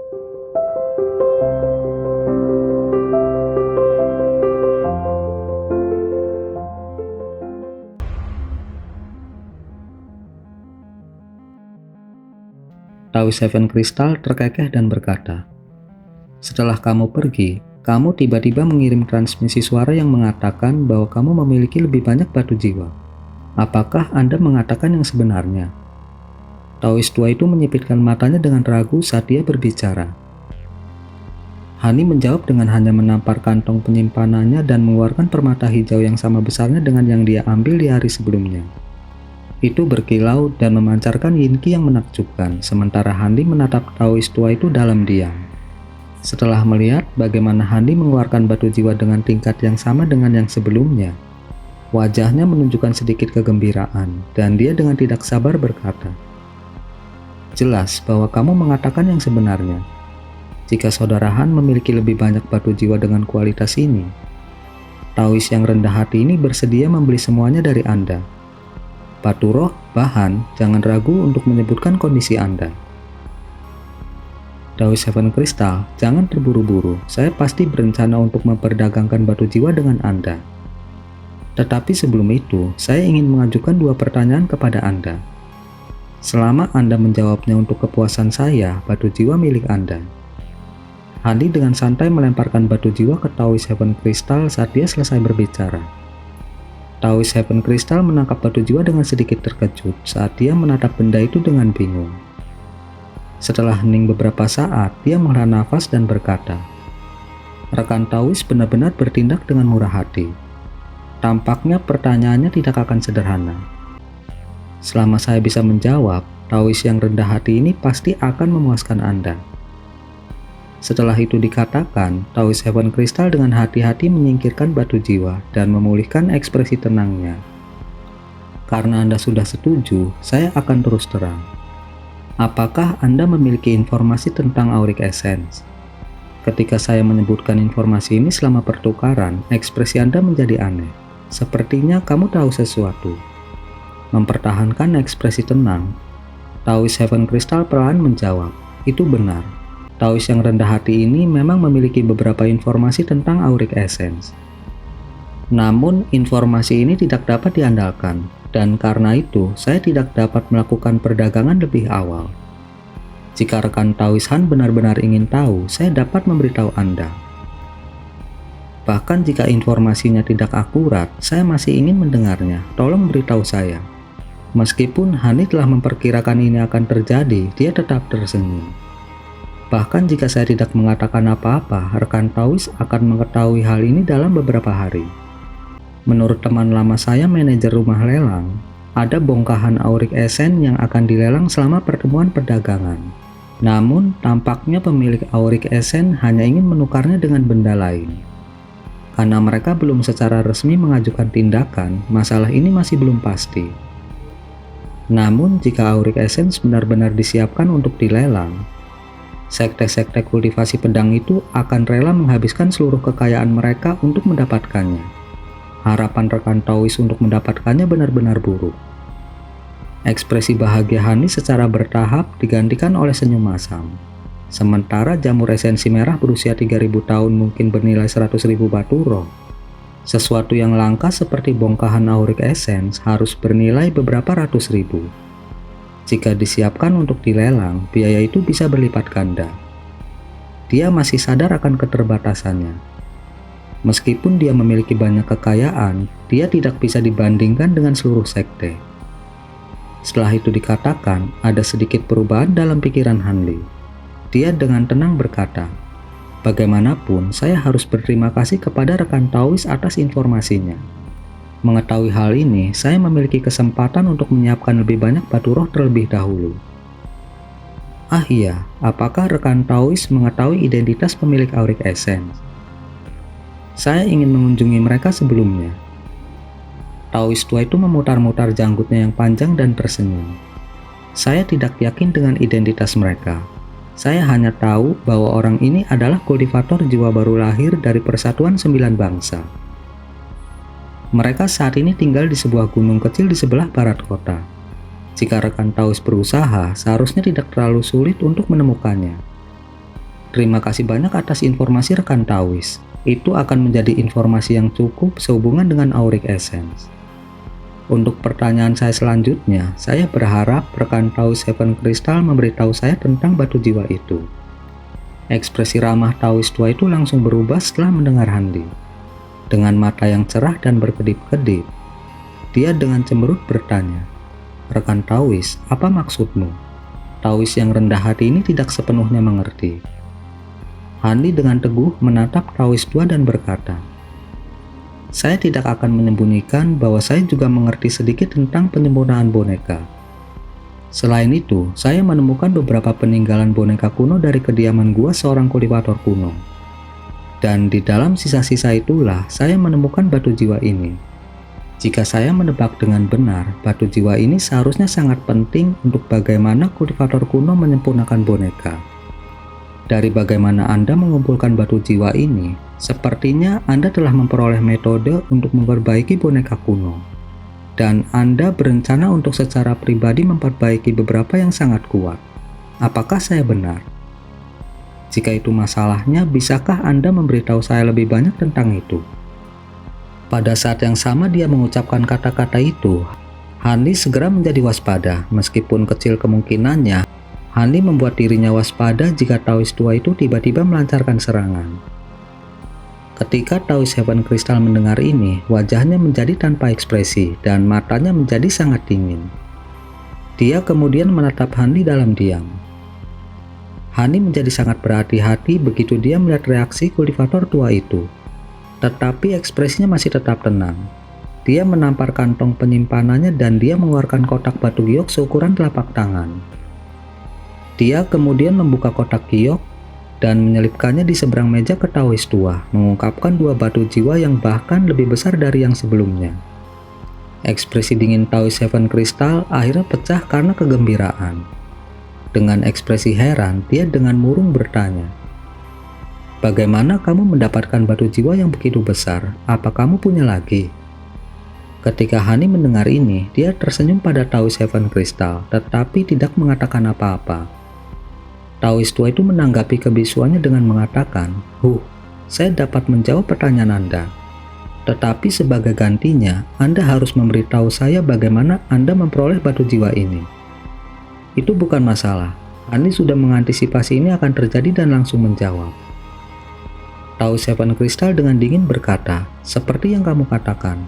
Taoist Heaven Crystal terkekeh dan berkata, "Setelah kamu pergi, kamu tiba-tiba mengirim transmisi suara yang mengatakan bahwa kamu memiliki lebih banyak batu jiwa. Apakah Anda mengatakan yang sebenarnya?" Taoist tua itu menyipitkan matanya dengan ragu saat dia berbicara. Hani menjawab dengan hanya menampar kantong penyimpanannya dan mengeluarkan permata hijau yang sama besarnya dengan yang dia ambil di hari sebelumnya. Itu berkilau dan memancarkan yin-qi yang menakjubkan, sementara Hani menatap Taoist tua itu dalam diam. Setelah melihat bagaimana Hani mengeluarkan batu jiwa dengan tingkat yang sama dengan yang sebelumnya, wajahnya menunjukkan sedikit kegembiraan, dan dia dengan tidak sabar berkata, "Jelas bahwa kamu mengatakan yang sebenarnya. Jika saudara Han memiliki lebih banyak batu jiwa dengan kualitas ini, Taoist yang rendah hati ini bersedia membeli semuanya dari Anda. Batu roh, bahan, jangan ragu untuk menyebutkan kondisi Anda." Taoist Heaven Crystal, jangan terburu-buru, saya pasti berencana untuk memperdagangkan batu jiwa dengan Anda. Tetapi sebelum itu, saya ingin mengajukan 2 pertanyaan kepada Anda. Selama Anda menjawabnya untuk kepuasan saya, batu jiwa milik Anda. Hani dengan santai melemparkan batu jiwa ke Taoist Heaven Crystal saat dia selesai berbicara. Taoist Heaven Crystal menangkap batu jiwa dengan sedikit terkejut saat dia menatap benda itu dengan bingung. Setelah hening beberapa saat, dia menghela nafas dan berkata, "Rekan Taoist benar-benar bertindak dengan murah hati. Tampaknya pertanyaannya tidak akan sederhana. Selama saya bisa menjawab, Taoist yang rendah hati ini pasti akan memuaskan Anda." Setelah itu dikatakan, Taoist Heaven Crystal dengan hati-hati menyingkirkan batu jiwa dan memulihkan ekspresi tenangnya. "Karena Anda sudah setuju, saya akan terus terang. Apakah Anda memiliki informasi tentang Auric Essence?" Ketika saya menyebutkan informasi ini selama pertukaran, ekspresi Anda menjadi aneh. Sepertinya kamu tahu sesuatu. Mempertahankan ekspresi tenang, Taoist Heaven Crystal perlahan menjawab, "Itu benar. Taoist yang rendah hati ini memang memiliki beberapa informasi tentang Auric Essence. Namun, informasi ini tidak dapat diandalkan, dan karena itu, saya tidak dapat melakukan perdagangan lebih awal. Jika rekan Taoist Han benar-benar ingin tahu, saya dapat memberitahu Anda. Bahkan jika informasinya tidak akurat, saya masih ingin mendengarnya. Tolong beritahu saya." Meskipun Hani telah memperkirakan ini akan terjadi, dia tetap tersenyum. "Bahkan jika saya tidak mengatakan apa-apa, rekan Taoist akan mengetahui hal ini dalam beberapa hari. Menurut teman lama saya, manajer rumah lelang, ada bongkahan Auric Essence yang akan dilelang selama pertemuan perdagangan. Namun, tampaknya pemilik Auric Essence hanya ingin menukarnya dengan benda lain. Karena mereka belum secara resmi mengajukan tindakan, masalah ini masih belum pasti. Namun, jika Auric Essence benar-benar disiapkan untuk dilelang, sekte-sekte kultivasi pedang itu akan rela menghabiskan seluruh kekayaan mereka untuk mendapatkannya. Harapan rekan Taoist untuk mendapatkannya benar-benar buruk." Ekspresi bahagia Hani secara bertahap digantikan oleh senyum masam. Sementara jamur esensi merah berusia 3000 tahun mungkin bernilai 100.000 batu roh. Sesuatu yang langka seperti bongkahan Auric Essence harus bernilai beberapa ratus ribu. Jika disiapkan untuk dilelang, biaya itu bisa berlipat ganda. Dia masih sadar akan keterbatasannya. Meskipun dia memiliki banyak kekayaan, dia tidak bisa dibandingkan dengan seluruh sekte. Setelah itu dikatakan, ada sedikit perubahan dalam pikiran Hanli. Dia dengan tenang berkata, "Bagaimanapun, saya harus berterima kasih kepada rekan Taoist atas informasinya. Mengetahui hal ini, saya memiliki kesempatan untuk menyiapkan lebih banyak batu roh terlebih dahulu." "Ah iya, apakah rekan Taoist mengetahui identitas pemilik Auric Essence?" "Saya ingin mengunjungi mereka sebelumnya." Taoist tua itu memutar-mutar janggutnya yang panjang dan tersenyum. "Saya tidak yakin dengan identitas mereka. Saya hanya tahu bahwa orang ini adalah kultivator jiwa baru lahir dari Persatuan 9 Bangsa. Mereka saat ini tinggal di sebuah gunung kecil di sebelah barat kota. Jika rekan Taoist berusaha, seharusnya tidak terlalu sulit untuk menemukannya." Terima kasih banyak atas informasi rekan Tauis. Itu akan menjadi informasi yang cukup sehubungan dengan Auric Essence. Untuk pertanyaan saya selanjutnya, saya berharap rekan Taois Seven Crystal memberitahu saya tentang batu jiwa itu. Ekspresi ramah Taois tua itu langsung berubah setelah mendengar Handi. Dengan mata yang cerah dan berkedip-kedip, dia dengan cemberut bertanya, "Rekan Taois, apa maksudmu?" Taois yang rendah hati ini tidak sepenuhnya mengerti. Handi dengan teguh menatap Taois tua dan berkata, "Saya tidak akan menyembunyikan bahwa saya juga mengerti sedikit tentang penyempurnaan boneka. Selain itu, saya menemukan beberapa peninggalan boneka kuno dari kediaman gua seorang kultivator kuno. Dan di dalam sisa-sisa itulah saya menemukan batu jiwa ini. Jika saya menebak dengan benar, batu jiwa ini seharusnya sangat penting untuk bagaimana kultivator kuno menyempurnakan boneka. Dari bagaimana Anda mengumpulkan batu jiwa ini, sepertinya Anda telah memperoleh metode untuk memperbaiki boneka kuno. Dan Anda berencana untuk secara pribadi memperbaiki beberapa yang sangat kuat. Apakah saya benar? Jika itu masalahnya, bisakah Anda memberitahu saya lebih banyak tentang itu?" Pada saat yang sama dia mengucapkan kata-kata itu, Handi segera menjadi waspada. Meskipun kecil kemungkinannya, Handi membuat dirinya waspada jika Taois tua itu tiba-tiba melancarkan serangan. Ketika Taois Seven Crystal mendengar ini, wajahnya menjadi tanpa ekspresi dan matanya menjadi sangat dingin. Dia kemudian menatap Handi dalam diam. Handi menjadi sangat berhati-hati begitu dia melihat reaksi kultivator tua itu. Tetapi ekspresinya masih tetap tenang. Dia menampar kantong penyimpanannya dan dia mengeluarkan kotak batu giok seukuran telapak tangan. Dia kemudian membuka kotak giok dan menyelipkannya di seberang meja ke Taois tua, mengungkapkan dua batu jiwa yang bahkan lebih besar dari yang sebelumnya. Ekspresi dingin Taois Seven Crystal akhirnya pecah karena kegembiraan. Dengan ekspresi heran, dia dengan murung bertanya, "Bagaimana kamu mendapatkan batu jiwa yang begitu besar? Apa kamu punya lagi?" Ketika Hani mendengar ini, dia tersenyum pada Taois Seven Crystal, tetapi tidak mengatakan apa-apa. Taois tua itu menanggapi kebisuannya dengan mengatakan, "Saya dapat menjawab pertanyaan Anda. Tetapi sebagai gantinya, Anda harus memberitahu saya bagaimana Anda memperoleh batu jiwa ini." "Itu bukan masalah. Hani sudah mengantisipasi ini akan terjadi dan langsung menjawab." Taois Seven Crystal dengan dingin berkata, "Seperti yang kamu katakan,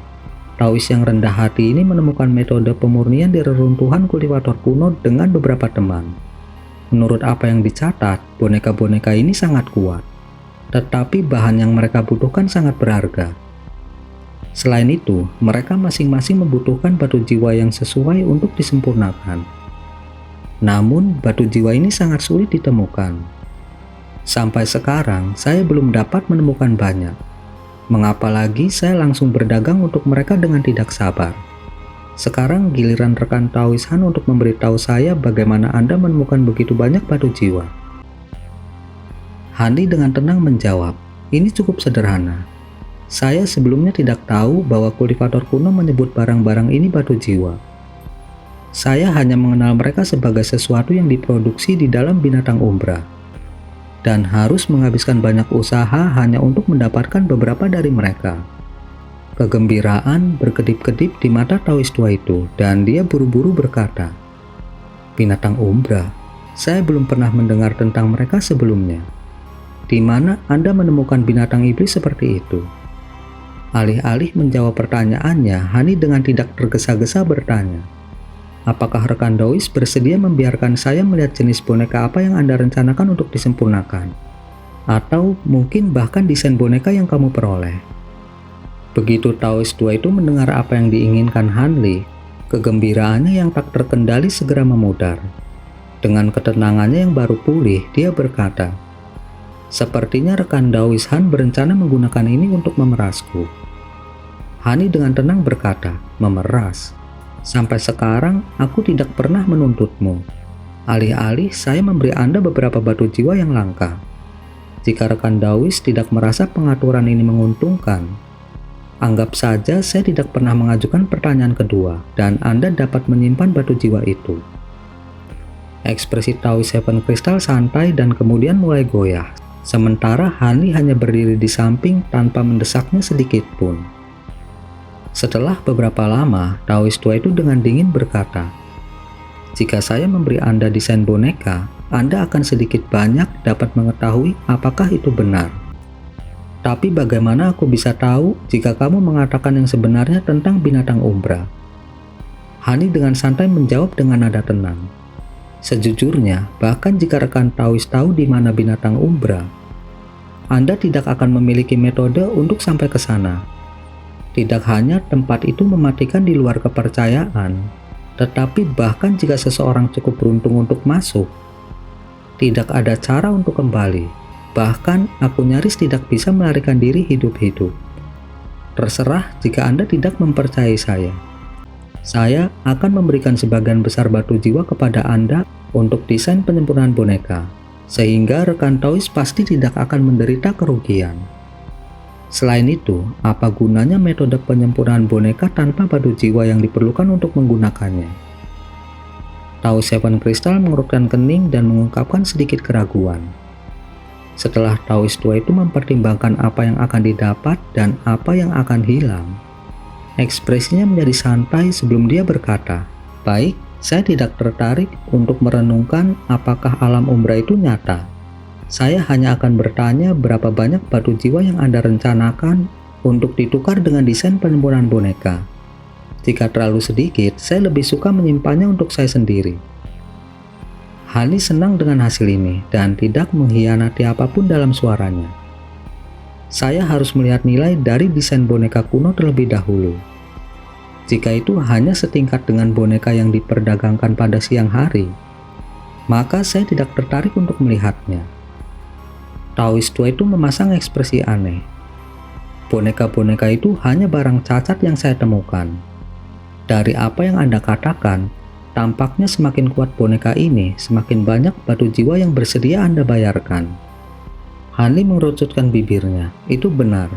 Taois yang rendah hati ini menemukan metode pemurnian di reruntuhan kultivator kuno dengan beberapa teman. Menurut apa yang dicatat, boneka-boneka ini sangat kuat, tetapi bahan yang mereka butuhkan sangat berharga. Selain itu, mereka masing-masing membutuhkan batu jiwa yang sesuai untuk disempurnakan. Namun, batu jiwa ini sangat sulit ditemukan. Sampai sekarang, saya belum dapat menemukan banyak. Mengapa lagi saya langsung berdagang untuk mereka dengan tidak sabar. Sekarang giliran rekan Taois Han untuk memberitahu saya bagaimana Anda menemukan begitu banyak batu jiwa." Handi dengan tenang menjawab, "Ini cukup sederhana. Saya sebelumnya tidak tahu bahwa kultivator kuno menyebut barang-barang ini batu jiwa. Saya hanya mengenal mereka sebagai sesuatu yang diproduksi di dalam binatang umbra, dan harus menghabiskan banyak usaha hanya untuk mendapatkan beberapa dari mereka." Kegembiraan berkedip-kedip di mata Taois tua itu, dan dia buru-buru berkata, "Binatang umbra? Saya belum pernah mendengar tentang mereka sebelumnya. Di mana Anda menemukan binatang iblis seperti itu?" Alih-alih menjawab pertanyaannya, Hani dengan tidak tergesa-gesa bertanya, "Apakah rekan Taois bersedia membiarkan saya melihat jenis boneka apa yang Anda rencanakan untuk disempurnakan? Atau mungkin bahkan desain boneka yang kamu peroleh?" Begitu Taois tua itu mendengar apa yang diinginkan Hanli, kegembiraannya yang tak terkendali segera memudar. Dengan ketenangannya yang baru pulih, dia berkata, "Sepertinya rekan Taois Han berencana menggunakan ini untuk memerasku." Hani dengan tenang berkata, "Memeras? Sampai sekarang aku tidak pernah menuntutmu. Alih-alih saya memberi Anda beberapa batu jiwa yang langka. Jika rekan Taois tidak merasa pengaturan ini menguntungkan, anggap saja saya tidak pernah mengajukan pertanyaan kedua dan Anda dapat menyimpan batu jiwa itu." Ekspresi Taoist Seven Crystal santai dan kemudian mulai goyah. Sementara Hani hanya berdiri di samping tanpa mendesaknya sedikit pun. Setelah beberapa lama, Taoist tua itu dengan dingin berkata, "Jika saya memberi Anda desain boneka, Anda akan sedikit banyak dapat mengetahui apakah itu benar. Tapi bagaimana aku bisa tahu jika kamu mengatakan yang sebenarnya tentang binatang umbra?" Hani dengan santai menjawab dengan nada tenang, "Sejujurnya, bahkan jika rekan Taoist tahu di mana binatang umbra, Anda tidak akan memiliki metode untuk sampai ke sana. Tidak hanya tempat itu mematikan di luar kepercayaan, tetapi bahkan jika seseorang cukup beruntung untuk masuk, tidak ada cara untuk kembali. Bahkan aku nyaris tidak bisa melarikan diri hidup-hidup. Terserah jika Anda tidak mempercayai saya. Saya akan memberikan sebagian besar batu jiwa kepada Anda untuk desain penyempurnaan boneka, sehingga rekan Taoist pasti tidak akan menderita kerugian. Selain itu, apa gunanya metode penyempurnaan boneka tanpa batu jiwa yang diperlukan untuk menggunakannya?" Taoist Seven Crystal mengerutkan kening dan mengungkapkan sedikit keraguan. Setelah Taoist tua itu mempertimbangkan apa yang akan didapat dan apa yang akan hilang, ekspresinya menjadi santai sebelum dia berkata, "Baik, saya tidak tertarik untuk merenungkan apakah alam umbra itu nyata. Saya hanya akan bertanya berapa banyak batu jiwa yang Anda rencanakan untuk ditukar dengan desain penyempurnaan boneka. Jika terlalu sedikit, saya lebih suka menyimpannya untuk saya sendiri." Hani senang dengan hasil ini dan tidak mengkhianati apapun dalam suaranya. "Saya harus melihat nilai dari desain boneka kuno terlebih dahulu. Jika itu hanya setingkat dengan boneka yang diperdagangkan pada siang hari, maka saya tidak tertarik untuk melihatnya." Taoist tua itu memasang ekspresi aneh. "Boneka-boneka itu hanya barang cacat yang saya temukan. Dari apa yang Anda katakan, tampaknya semakin kuat boneka ini, semakin banyak batu jiwa yang bersedia Anda bayarkan." Hani mengerucutkan bibirnya. "Itu benar.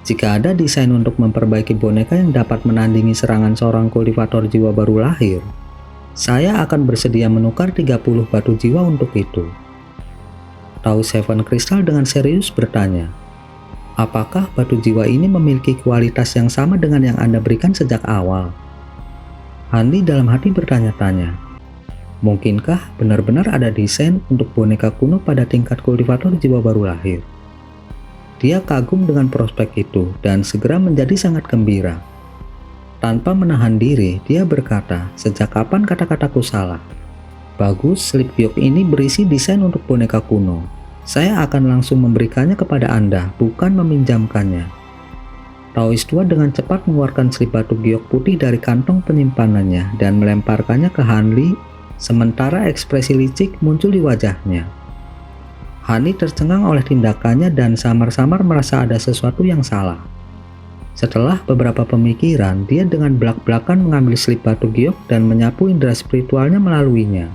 Jika ada desain untuk memperbaiki boneka yang dapat menandingi serangan seorang kultivator jiwa baru lahir, saya akan bersedia menukar 30 batu jiwa untuk itu." Taoist Seven Crystal dengan serius bertanya, "Apakah batu jiwa ini memiliki kualitas yang sama dengan yang Anda berikan sejak awal?" Hani dalam hati bertanya-tanya, mungkinkah benar-benar ada desain untuk boneka kuno pada tingkat kultivator jiwa baru lahir? Dia kagum dengan prospek itu dan segera menjadi sangat gembira. Tanpa menahan diri, dia berkata, "Sejak kapan kata-kataku salah? Bagus, slip giok ini berisi desain untuk boneka kuno. Saya akan langsung memberikannya kepada Anda, bukan meminjamkannya." Taoist tua dengan cepat mengeluarkan slip batu giok putih dari kantong penyimpanannya dan melemparkannya ke Hanli, sementara ekspresi licik muncul di wajahnya. Hani tercengang oleh tindakannya dan samar-samar merasa ada sesuatu yang salah. Setelah beberapa pemikiran, dia dengan belak-belakan mengambil slip batu giok dan menyapu indera spiritualnya melaluinya.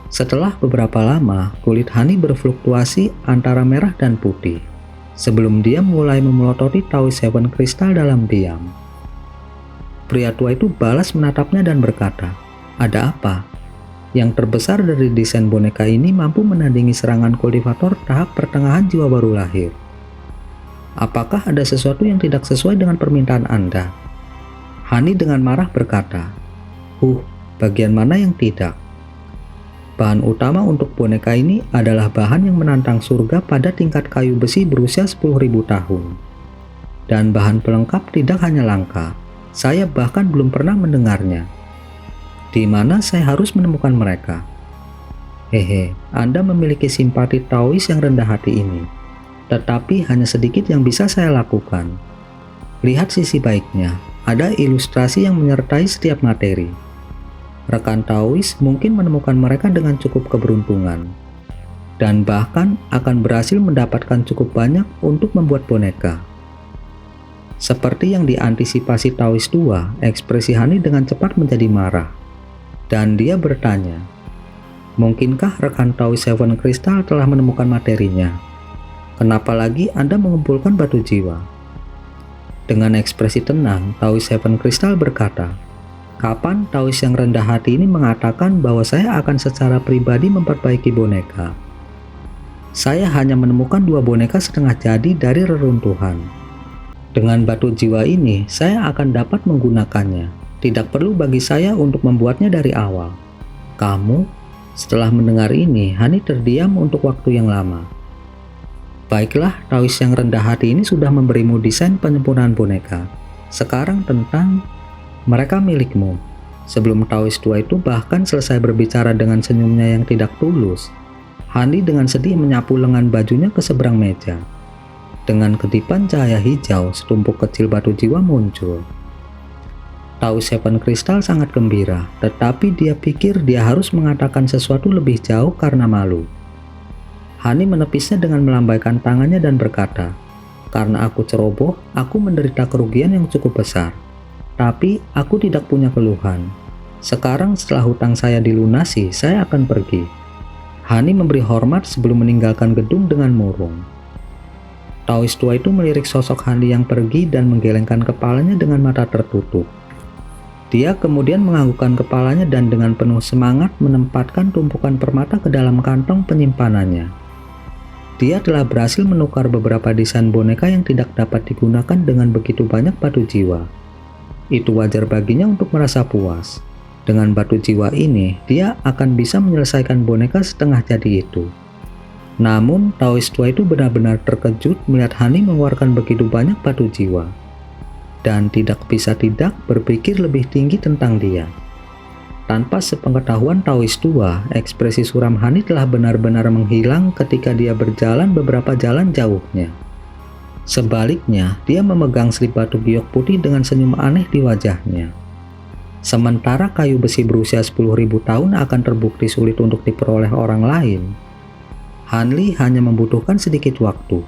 Setelah beberapa lama, kulit Hani berfluktuasi antara merah dan putih, sebelum dia mulai memelototi Taoist Seven Crystal dalam diam. Pria tua itu balas menatapnya dan berkata, "Ada apa? Yang terbesar dari desain boneka ini mampu menandingi serangan kultivator tahap pertengahan jiwa baru lahir. Apakah ada sesuatu yang tidak sesuai dengan permintaan Anda?" Hani dengan marah berkata, Bagian mana yang tidak? Bahan utama untuk boneka ini adalah bahan yang menantang surga pada tingkat kayu besi berusia 10.000 tahun. Dan bahan pelengkap tidak hanya langka, saya bahkan belum pernah mendengarnya. Di mana saya harus menemukan mereka? Hehe, Anda memiliki simpati Taoist yang rendah hati ini. Tetapi hanya sedikit yang bisa saya lakukan. Lihat sisi baiknya, ada ilustrasi yang menyertai setiap materi. Rekan Taoist mungkin menemukan mereka dengan cukup keberuntungan, dan bahkan akan berhasil mendapatkan cukup banyak untuk membuat boneka. Seperti yang diantisipasi Taoist tua, ekspresi Hani dengan cepat menjadi marah, dan dia bertanya, "Mungkinkah rekan Taoist Seven Crystal telah menemukan materinya? Kenapa lagi Anda mengumpulkan batu jiwa?" Dengan ekspresi tenang, Taoist Seven Crystal berkata, Kapan Taois yang rendah hati ini mengatakan bahwa saya akan secara pribadi memperbaiki boneka? Saya hanya menemukan 2 boneka setengah jadi dari reruntuhan. Dengan batu jiwa ini, saya akan dapat menggunakannya. Tidak perlu bagi saya untuk membuatnya dari awal. Kamu? Setelah mendengar ini, Hani terdiam untuk waktu yang lama. Baiklah, Taois yang rendah hati ini sudah memberimu desain penyempurnaan boneka. Sekarang tentang mereka milikmu. Sebelum Taois tua itu bahkan selesai berbicara dengan senyumnya yang tidak tulus, Hani dengan sedih menyapu lengan bajunya ke seberang meja. Dengan kedipan cahaya hijau, setumpuk kecil batu jiwa muncul. Taois Seven Crystal sangat gembira, tetapi dia pikir dia harus mengatakan sesuatu lebih jauh karena malu. Hani menepisnya dengan melambaikan tangannya dan berkata, "Karena aku ceroboh, aku menderita kerugian yang cukup besar. Tapi aku tidak punya keluhan. Sekarang setelah hutang saya dilunasi, saya akan pergi." Hani memberi hormat sebelum meninggalkan gedung dengan murung. Taois tua itu melirik sosok Hani yang pergi dan menggelengkan kepalanya dengan mata tertutup. Dia kemudian menganggukkan kepalanya dan dengan penuh semangat menempatkan tumpukan permata ke dalam kantong penyimpanannya. Dia telah berhasil menukar beberapa desain boneka yang tidak dapat digunakan dengan begitu banyak batu jiwa. Itu wajar baginya untuk merasa puas. Dengan batu jiwa ini, dia akan bisa menyelesaikan boneka setengah jadi itu. Namun, Taois tua itu benar-benar terkejut melihat Hani mengeluarkan begitu banyak batu jiwa. Dan tidak bisa tidak berpikir lebih tinggi tentang dia. Tanpa sepengetahuan Taois tua, ekspresi suram Hani telah benar-benar menghilang ketika dia berjalan beberapa jalan jauhnya. Sebaliknya, dia memegang slip batu giok putih dengan senyum aneh di wajahnya. Sementara kayu besi berusia 10.000 tahun akan terbukti sulit untuk diperoleh orang lain, Hanli hanya membutuhkan sedikit waktu.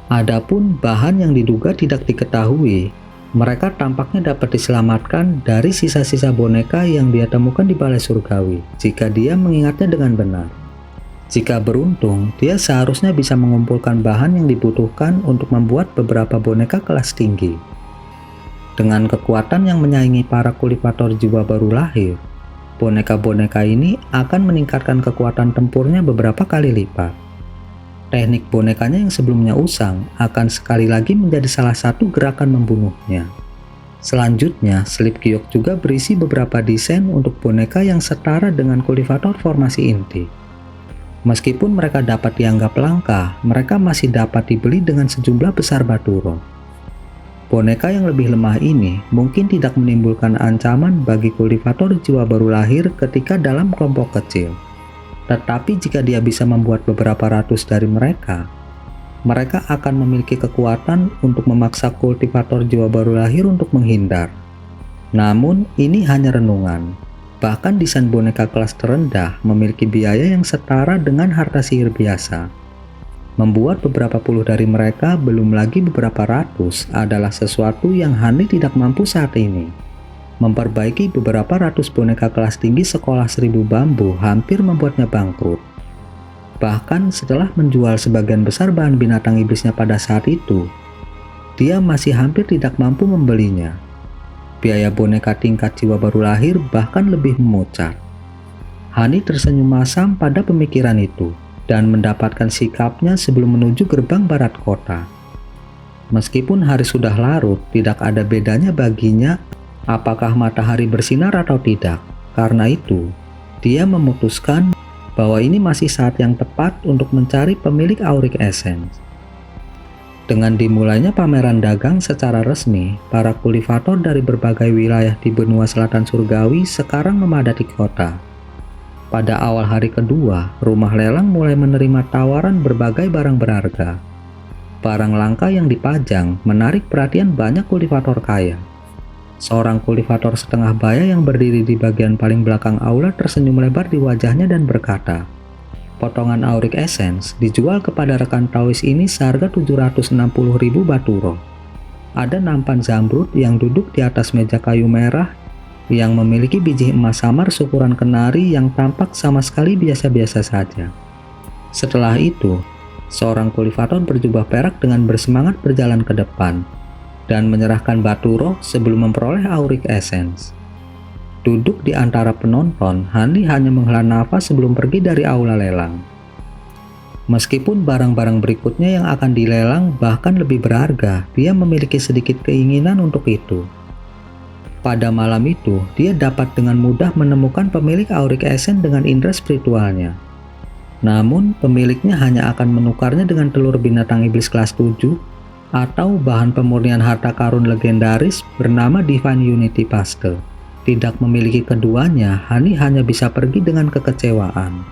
Adapun bahan yang diduga tidak diketahui, mereka tampaknya dapat diselamatkan dari sisa-sisa boneka yang dia temukan di Balai Surgawi jika dia mengingatnya dengan benar. Jika beruntung, dia seharusnya bisa mengumpulkan bahan yang dibutuhkan untuk membuat beberapa boneka kelas tinggi. Dengan kekuatan yang menyaingi para kultivator jiwa baru lahir, boneka-boneka ini akan meningkatkan kekuatan tempurnya beberapa kali lipat. Teknik bonekanya yang sebelumnya usang akan sekali lagi menjadi salah satu gerakan membunuhnya. Selanjutnya, slip giok juga berisi beberapa desain untuk boneka yang setara dengan kultivator formasi inti. Meskipun mereka dapat dianggap langka, mereka masih dapat dibeli dengan sejumlah besar batu roh. Boneka yang lebih lemah ini mungkin tidak menimbulkan ancaman bagi kultivator jiwa baru lahir ketika dalam kelompok kecil. Tetapi jika dia bisa membuat beberapa ratus dari mereka, mereka akan memiliki kekuatan untuk memaksa kultivator jiwa baru lahir untuk menghindar. Namun, ini hanya renungan. Bahkan desain boneka kelas terendah memiliki biaya yang setara dengan harta sihir biasa. Membuat beberapa puluh dari mereka, belum lagi beberapa ratus, adalah sesuatu yang Hani tidak mampu saat ini. Memperbaiki beberapa ratus boneka kelas tinggi sekolah 1000 bambu hampir membuatnya bangkrut. Bahkan setelah menjual sebagian besar bahan binatang iblisnya pada saat itu, dia masih hampir tidak mampu membelinya. Biaya boneka tingkat jiwa baru lahir bahkan lebih memucat. Hani tersenyum masam pada pemikiran itu dan mendapatkan sikapnya sebelum menuju gerbang barat kota. Meskipun hari sudah larut, tidak ada bedanya baginya apakah matahari bersinar atau tidak. Karena itu, dia memutuskan bahwa ini masih saat yang tepat untuk mencari pemilik Auric Essence. Dengan dimulainya pameran dagang secara resmi, para kultivator dari berbagai wilayah di benua selatan surgawi sekarang memadati kota. Pada awal hari kedua, rumah lelang mulai menerima tawaran berbagai barang berharga. Barang langka yang dipajang menarik perhatian banyak kultivator kaya. Seorang kultivator setengah baya yang berdiri di bagian paling belakang aula tersenyum lebar di wajahnya dan berkata, "Potongan Auric Essence dijual kepada rekan Taois ini seharga 760.000 batu roh. Ada nampan zamrud yang duduk di atas meja kayu merah yang memiliki biji emas samar seukuran kenari yang tampak sama sekali biasa-biasa saja." Setelah itu, seorang kultivator berjubah perak dengan bersemangat berjalan ke depan dan menyerahkan batu roh sebelum memperoleh Auric Essence. Duduk di antara penonton, Hanli hanya menghela nafas sebelum pergi dari aula lelang. Meskipun barang-barang berikutnya yang akan dilelang bahkan lebih berharga, dia memiliki sedikit keinginan untuk itu. Pada malam itu, dia dapat dengan mudah menemukan pemilik Auric Essence dengan indera spiritualnya. Namun, pemiliknya hanya akan menukarnya dengan telur binatang iblis kelas 7 atau bahan pemurnian harta karun legendaris bernama Divine Unity Paste. Tidak memiliki keduanya, Hani hanya bisa pergi dengan kekecewaan.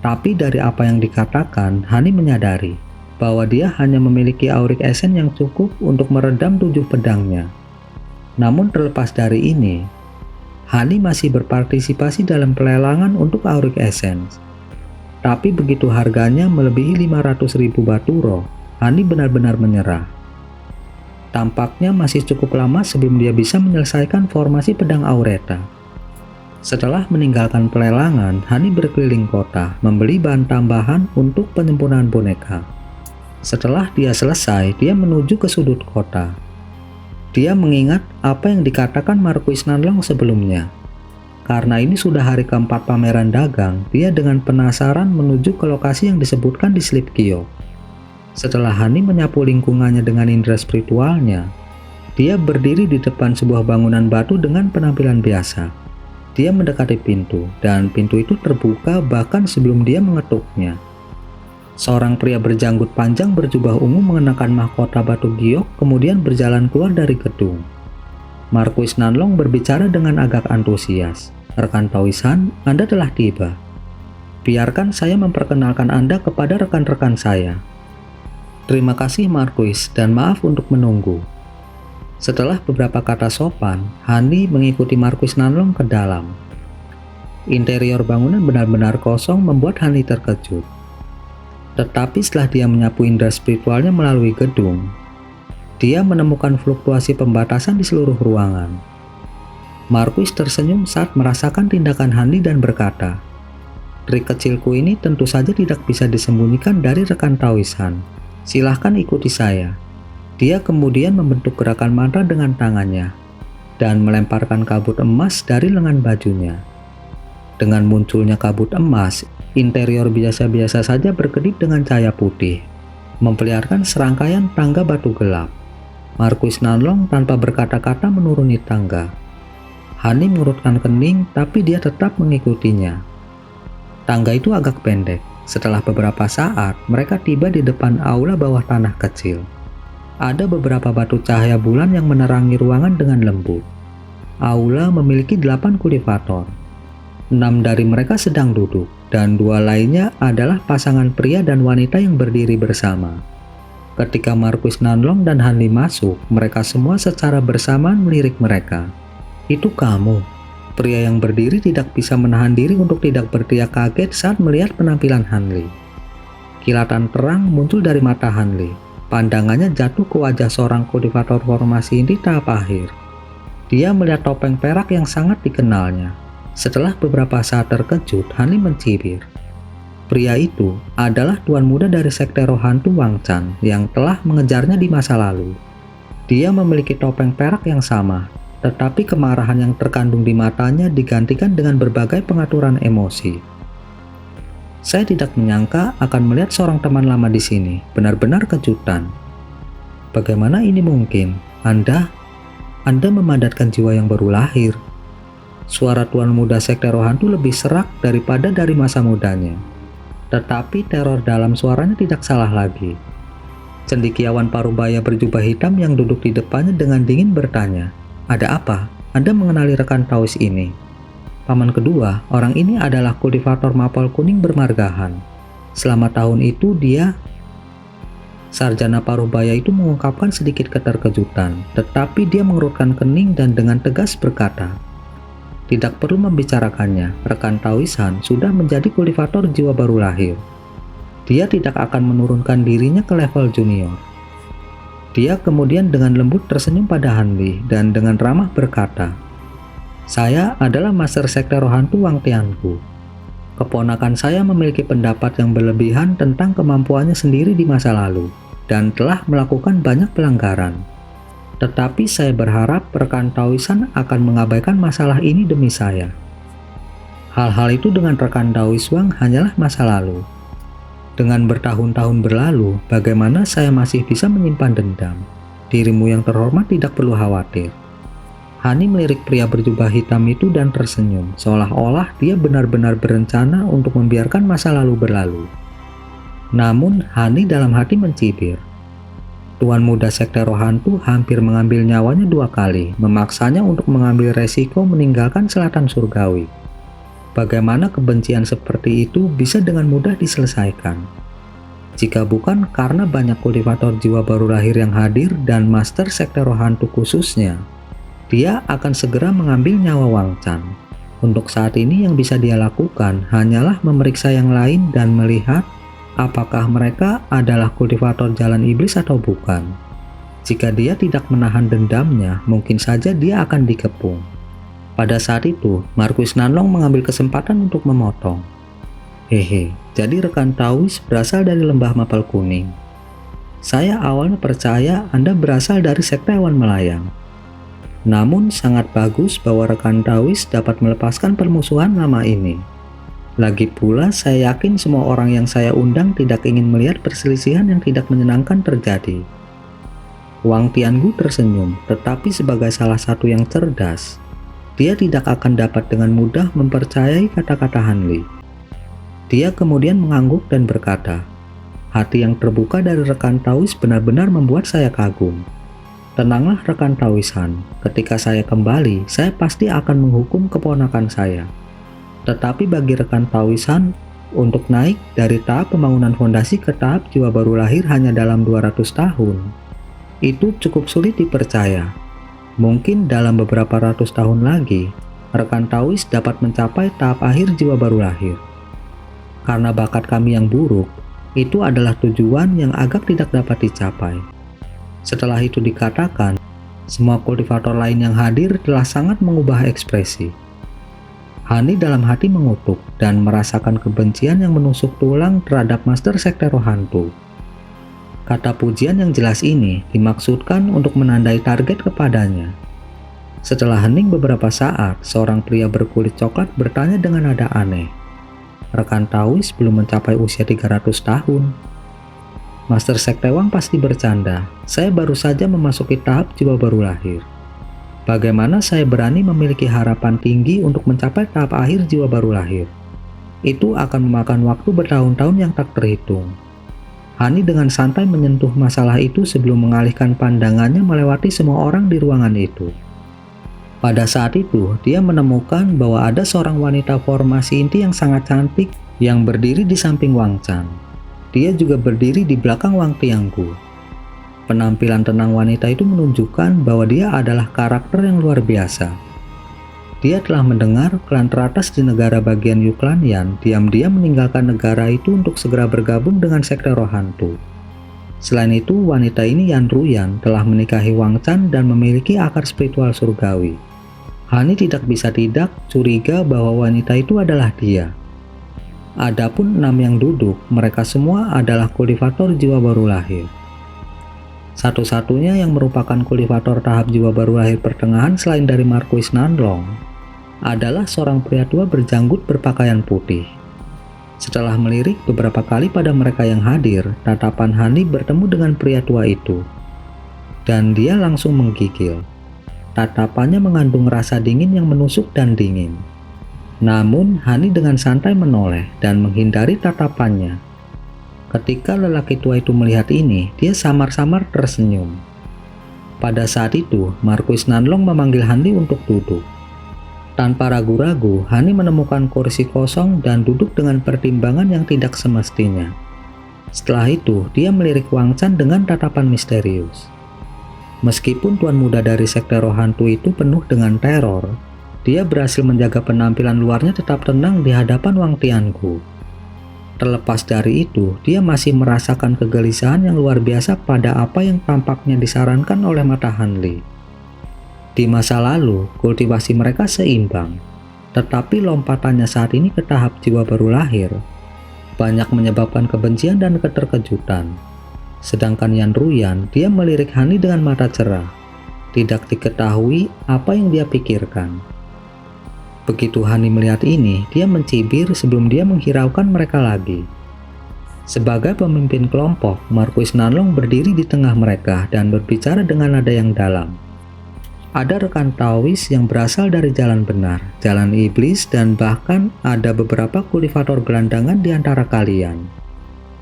Tapi dari apa yang dikatakan, Hani menyadari bahwa dia hanya memiliki Auric Essence yang cukup untuk meredam 7 pedangnya. Namun terlepas dari ini, Hani masih berpartisipasi dalam pelelangan untuk Auric Essence. Tapi begitu harganya melebihi 500.000 baturo, Hani benar-benar menyerah. Tampaknya masih cukup lama sebelum dia bisa menyelesaikan formasi pedang Aureta. Setelah meninggalkan pelelangan, Hani berkeliling kota, membeli bahan tambahan untuk penyempurnaan boneka. Setelah dia selesai, dia menuju ke sudut kota. Dia mengingat apa yang dikatakan Marquis Nanlong sebelumnya. Karena ini sudah hari keempat pameran dagang, dia dengan penasaran menuju ke lokasi yang disebutkan di slip Kyo. Setelah Hani menyapu lingkungannya dengan indera spiritualnya, dia berdiri di depan sebuah bangunan batu dengan penampilan biasa. Dia mendekati pintu, dan pintu itu terbuka bahkan sebelum dia mengetuknya. Seorang pria berjanggut panjang berjubah ungu mengenakan mahkota batu giok kemudian berjalan keluar dari gedung. Marquis Nanlong berbicara dengan agak antusias. "Rekan Taoisan, Anda telah tiba. Biarkan saya memperkenalkan Anda kepada rekan-rekan saya." "Terima kasih Marquis dan maaf untuk menunggu." Setelah beberapa kata sopan, Hani mengikuti Marquis Nanlong ke dalam. Interior bangunan benar-benar kosong membuat Hani terkejut. Tetapi setelah dia menyapu indera spiritualnya melalui gedung, dia menemukan fluktuasi pembatasan di seluruh ruangan. Marquis tersenyum saat merasakan tindakan Hani dan berkata, "Trik kecilku ini tentu saja tidak bisa disembunyikan dari rekan Taoisan. Silahkan ikuti saya." Dia kemudian membentuk gerakan mantra dengan tangannya dan melemparkan kabut emas dari lengan bajunya. Dengan munculnya kabut emas, interior biasa-biasa saja berkedip dengan cahaya putih, memperlihatkan serangkaian tangga batu gelap. Marquis Nanlong tanpa berkata-kata menuruni tangga. Hani mengurutkan kening, tapi dia tetap mengikutinya. Tangga itu agak pendek. Setelah beberapa saat, mereka tiba di depan aula bawah tanah kecil. Ada beberapa batu cahaya bulan yang menerangi ruangan dengan lembut. Aula memiliki 8 kultivator. 6 dari mereka sedang duduk, dan 2 lainnya adalah pasangan pria dan wanita yang berdiri bersama. Ketika Marquis Nanlong dan Hanli masuk, mereka semua secara bersamaan melirik mereka. "Itu kamu?" Pria yang berdiri tidak bisa menahan diri untuk tidak berteriak kaget saat melihat penampilan Hanli. Kilatan terang muncul dari mata Hanli. Pandangannya jatuh ke wajah seorang kultivator formasi inti tahap akhir. Dia melihat topeng perak yang sangat dikenalnya. Setelah beberapa saat terkejut, Hanli mencibir. Pria itu adalah tuan muda dari sekte roh hantu Wang Chan yang telah mengejarnya di masa lalu. Dia memiliki topeng perak yang sama, tetapi kemarahan yang terkandung di matanya digantikan dengan berbagai pengaturan emosi. "Saya tidak menyangka akan melihat seorang teman lama di sini. Benar-benar kejutan." "Bagaimana ini mungkin? Anda memadatkan jiwa yang baru lahir." Suara tuan muda sekte roh hantu lebih serak daripada dari masa mudanya. Tetapi teror dalam suaranya tidak salah lagi. Cendekiawan parubaya berjubah hitam yang duduk di depannya dengan dingin bertanya, "Ada apa? Anda mengenali rekan Taois ini?" "Paman kedua, orang ini adalah kultivator mapol kuning bermargahan. Selama tahun itu dia..." Sarjana parubaya itu mengungkapkan sedikit keterkejutan, tetapi dia mengerutkan kening dan dengan tegas berkata, "Tidak perlu membicarakannya, rekan Taoisan sudah menjadi kultivator jiwa baru lahir. Dia tidak akan menurunkan dirinya ke level junior." Dia kemudian dengan lembut tersenyum pada Hanli dan dengan ramah berkata, "Saya adalah Master Sekte Roh Hantu Wang Tianku. Keponakan saya memiliki pendapat yang berlebihan tentang kemampuannya sendiri di masa lalu dan telah melakukan banyak pelanggaran. Tetapi saya berharap rekan Taoisan akan mengabaikan masalah ini demi saya. Hal-hal itu dengan rekan Taois Wang hanyalah masa lalu. Dengan bertahun-tahun berlalu, bagaimana saya masih bisa menyimpan dendam? Dirimu yang terhormat tidak perlu khawatir. Hani melirik pria berjubah hitam itu dan tersenyum, seolah-olah dia benar-benar berencana untuk membiarkan masa lalu berlalu. Namun, Hani dalam hati mencibir. Tuan muda sekte roh hantu hampir mengambil nyawanya 2 kali, memaksanya untuk mengambil resiko meninggalkan selatan surgawi. Bagaimana kebencian seperti itu bisa dengan mudah diselesaikan? Jika bukan karena banyak kultivator jiwa baru lahir yang hadir dan master sekte roh hantu khususnya, dia akan segera mengambil nyawa Wang Chan. Untuk saat ini yang bisa dia lakukan hanyalah memeriksa yang lain dan melihat apakah mereka adalah kultivator jalan iblis atau bukan. Jika dia tidak menahan dendamnya, mungkin saja dia akan dikepung. Pada saat itu, Marquis Nanlong mengambil kesempatan untuk memotong. Hehe, jadi rekan Taois berasal dari lembah Mapel Kuning. Saya awalnya percaya Anda berasal dari sekte Awan Melayang. Namun sangat bagus bahwa rekan Taois dapat melepaskan permusuhan lama ini. Lagi pula, saya yakin semua orang yang saya undang tidak ingin melihat perselisihan yang tidak menyenangkan terjadi. Wang Tiangu tersenyum, tetapi sebagai salah satu yang cerdas, dia tidak akan dapat dengan mudah mempercayai kata-kata Han Li. Dia kemudian mengangguk dan berkata, "Hati yang terbuka dari rekan Taois benar-benar membuat saya kagum. Tenanglah rekan Taoisan, ketika saya kembali, saya pasti akan menghukum keponakan saya. Tetapi bagi rekan Taoisan, untuk naik dari tahap pembangunan fondasi ke tahap jiwa baru lahir hanya dalam 200 tahun, itu cukup sulit dipercaya. Mungkin dalam beberapa ratus tahun lagi, rekan Taois dapat mencapai tahap akhir jiwa baru lahir. Karena bakat kami yang buruk, itu adalah tujuan yang agak tidak dapat dicapai." Setelah itu dikatakan, semua kultivator lain yang hadir telah sangat mengubah ekspresi. Hani dalam hati mengutuk dan merasakan kebencian yang menusuk tulang terhadap master sekte roh hantu. Kata pujian yang jelas ini dimaksudkan untuk menandai target kepadanya. Setelah hening beberapa saat, seorang pria berkulit coklat bertanya dengan nada aneh, "Rekan Taois belum mencapai usia 300 tahun. Master Sekte Wang pasti bercanda, saya baru saja memasuki tahap jiwa baru lahir. Bagaimana saya berani memiliki harapan tinggi untuk mencapai tahap akhir jiwa baru lahir? Itu akan memakan waktu bertahun-tahun yang tak terhitung." Hani dengan santai menyentuh masalah itu sebelum mengalihkan pandangannya melewati semua orang di ruangan itu. Pada saat itu, dia menemukan bahwa ada seorang wanita formasi inti yang sangat cantik yang berdiri di samping Wang Chan. Dia juga berdiri di belakang Wang Tiangu. Penampilan tenang wanita itu menunjukkan bahwa dia adalah karakter yang luar biasa. Dia telah mendengar klan teratas di negara bagian Yuklanian diam-diam meninggalkan negara itu untuk segera bergabung dengan sekte roh hantu. Selain itu, wanita ini Yan Ruyan telah menikahi Wang Chan dan memiliki akar spiritual surgawi. Hani tidak bisa tidak curiga bahwa wanita itu adalah dia. Adapun 6 yang duduk, mereka semua adalah kultivator jiwa baru lahir. Satu-satunya yang merupakan kultivator tahap jiwa baru lahir pertengahan selain dari Marquis Nanlong adalah seorang pria tua berjanggut berpakaian putih. Setelah melirik beberapa kali pada mereka yang hadir, tatapan Hani bertemu dengan pria tua itu. Dan dia langsung menggigil. Tatapannya mengandung rasa dingin yang menusuk dan dingin. Namun, Hani dengan santai menoleh dan menghindari tatapannya. Ketika lelaki tua itu melihat ini, dia samar-samar tersenyum. Pada saat itu, Marquis Nanlong memanggil Hani untuk duduk. Tanpa ragu-ragu, Hani menemukan kursi kosong dan duduk dengan pertimbangan yang tidak semestinya. Setelah itu, dia melirik Wang Chan dengan tatapan misterius. Meskipun tuan muda dari sekte roh hantu itu penuh dengan teror, dia berhasil menjaga penampilan luarnya tetap tenang di hadapan Wang Tiangu. Terlepas dari itu, dia masih merasakan kegelisahan yang luar biasa pada apa yang tampaknya disarankan oleh mata Han Li. Di masa lalu, kultivasi mereka seimbang, tetapi lompatannya saat ini ke tahap jiwa baru lahir banyak menyebabkan kebencian dan keterkejutan. Sedangkan Yan Ruyan, dia melirik Hani dengan mata cerah. Tidak diketahui apa yang dia pikirkan. Begitu Hani melihat ini, dia mencibir sebelum dia menghiraukan mereka lagi. Sebagai pemimpin kelompok, Marquis Nanlong berdiri di tengah mereka dan berbicara dengan nada yang dalam. Ada rekan Taois yang berasal dari jalan benar, jalan iblis, dan bahkan ada beberapa kultivator gelandangan di antara kalian.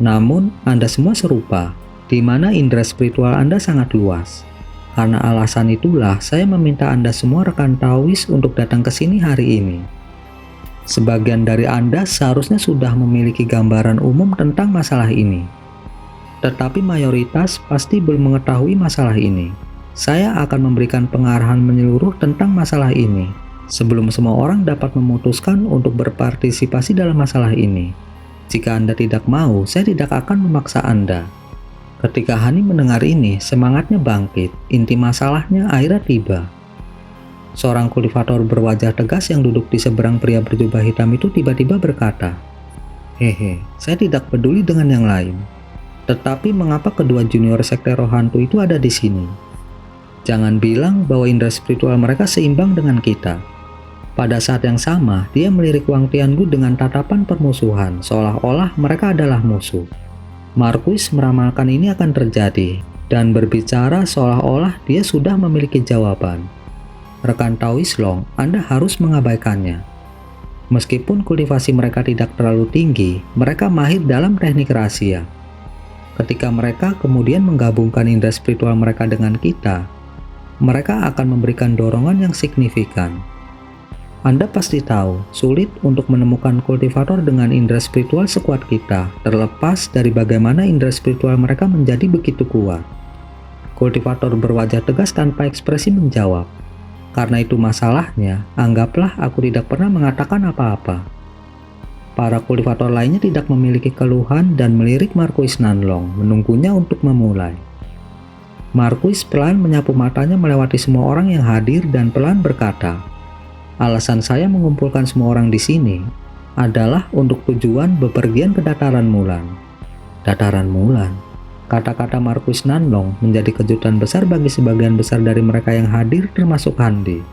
Namun, Anda semua serupa, di mana indera spiritual Anda sangat luas. Karena alasan itulah saya meminta Anda semua rekan Taois untuk datang ke sini hari ini. Sebagian dari Anda seharusnya sudah memiliki gambaran umum tentang masalah ini. Tetapi mayoritas pasti belum mengetahui masalah ini. Saya akan memberikan pengarahan menyeluruh tentang masalah ini, sebelum semua orang dapat memutuskan untuk berpartisipasi dalam masalah ini. Jika Anda tidak mau, saya tidak akan memaksa Anda. Ketika Hani mendengar ini, semangatnya bangkit. Inti masalahnya akhirnya tiba. Seorang kultivator berwajah tegas yang duduk di seberang pria berjubah hitam itu tiba-tiba berkata, "Hehe, saya tidak peduli dengan yang lain. Tetapi mengapa kedua junior sekte roh hantu itu ada di sini? Jangan bilang bahwa indera spiritual mereka seimbang dengan kita." Pada saat yang sama, dia melirik Wang Tiangu dengan tatapan permusuhan, seolah-olah mereka adalah musuh. Marquis meramalkan ini akan terjadi, dan berbicara seolah-olah dia sudah memiliki jawaban. Rekan Taois Long, Anda harus mengabaikannya. Meskipun kultivasi mereka tidak terlalu tinggi, mereka mahir dalam teknik rahasia. Ketika mereka kemudian menggabungkan indera spiritual mereka dengan kita, mereka akan memberikan dorongan yang signifikan. Anda pasti tahu, sulit untuk menemukan kultivator dengan indera spiritual sekuat kita, terlepas dari bagaimana indera spiritual mereka menjadi begitu kuat. Kultivator berwajah tegas tanpa ekspresi menjawab, "Karena itu masalahnya, anggaplah aku tidak pernah mengatakan apa-apa." Para kultivator lainnya tidak memiliki keluhan dan melirik Marquis Nanlong, menunggunya untuk memulai. Marquis pelan menyapu matanya melewati semua orang yang hadir dan pelan berkata, "Alasan saya mengumpulkan semua orang di sini adalah untuk tujuan bepergian ke Dataran Mulan." Dataran Mulan. Kata-kata Marquis Nanlong menjadi kejutan besar bagi sebagian besar dari mereka yang hadir termasuk Handi.